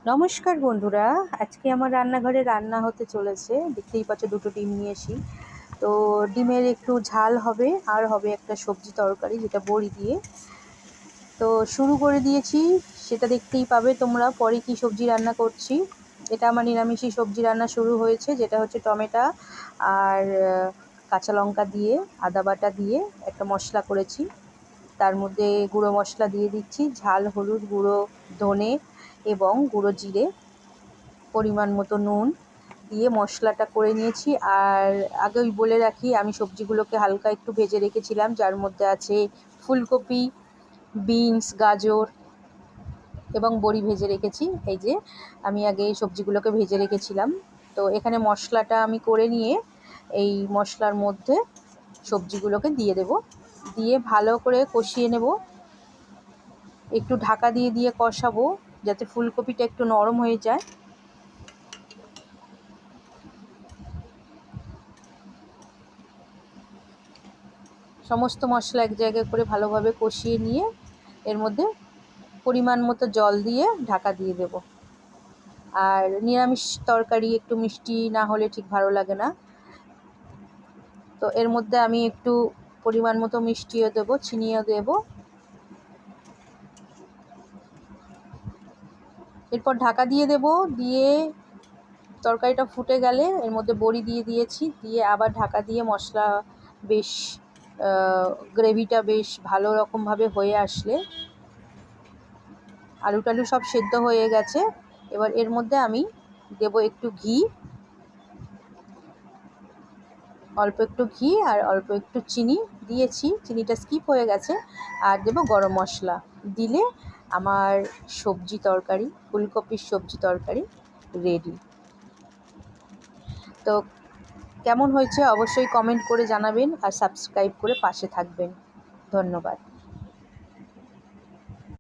নমস্কার বন্ধুরা, আজকে আমার রান্নাঘরে রান্না হতে চলেছে। দেখতেই পাচ্ছ দুটো ডিম নিয়েছি। তো ডিমের একটু ঝাল হবে আর হবে একটা সবজি তরকারি যেটা বড়ি দিয়ে। তো শুরু করে দিয়েছি, সেটা দেখতেই পাবে তোমরা পরে কি সবজি রান্না করছি। এটা আমার নিরামিষই সবজি রান্না শুরু হয়েছে, যেটা হচ্ছে টমেটো আর কাঁচা লঙ্কা দিয়ে আদা বাটা দিয়ে একটা মশলা করেছি। তার মধ্যে গুঁড়ো মশলা দিয়ে দিচ্ছি, ঝাল, হলুদ গুঁড়ো, ধনে এবং গুঁড়ো জিরে, পরিমাণ মতো নুন দিয়ে মশলাটা করে নিয়েছি। আর আগেই বলে রাখি, আমি সবজিগুলোকে হালকা একটু ভেজে রেখেছিলাম, যার মধ্যে আছে ফুলকপি, বিনস, গাজর এবং বড়ি ভেজে রেখেছি। এই যে আমি আগে এই সবজিগুলোকে ভেজে রেখেছিলাম। তো এখানে মশলাটা আমি করে নিয়ে এই মশলার মধ্যে সবজিগুলোকে দিয়ে দেব, দিয়ে ভালো করে কষিয়ে নেব। একটু ঢাকা দিয়ে দিয়ে কষাবো যাতে ফুলকপিটা একটু নরম হয়ে যায়। সমস্ত মশলা এক জায়গায় করে ভালোভাবে কষিয়ে নিয়ে এর মধ্যে পরিমাণ মতো জল দিয়ে ঢাকা দিয়ে দেব। আর নিরামিষ তরকারি একটু মিষ্টি না হলে ঠিক ভালো লাগে না। তো এর মধ্যে আমি একটু পরিমাণ মতো মিষ্টিও দেবো, চিনিও দেবো। এরপর ঢাকা দিয়ে দেব, দিয়ে তরকারিটা ফুটে গেলে এর মধ্যে বড়ি দিয়ে দিয়েছি, দিয়ে আবার ঢাকা দিয়ে মশলা বেশ গ্রেভিটা বেশ ভালো রকমভাবে হয়ে আসলে, আলু টালু সব সেদ্ধ হয়ে গেছে। এবার এর মধ্যে আমি দেব একটু ঘি, অল্প একটু ঘি আর অল্প একটু চিনি দিয়েছি, চিনিটা স্কিপ হয়ে গেছে। আর দেব গরম মশলা। দিলে আমার সবজি তরকারি, ফুলকপির সবজি তরকারি রেডি। তো কেমন হয়েছে অবশ্যই কমেন্ট করে জানাবেন আর সাবস্ক্রাইব করে পাশে থাকবেন। ধন্যবাদ।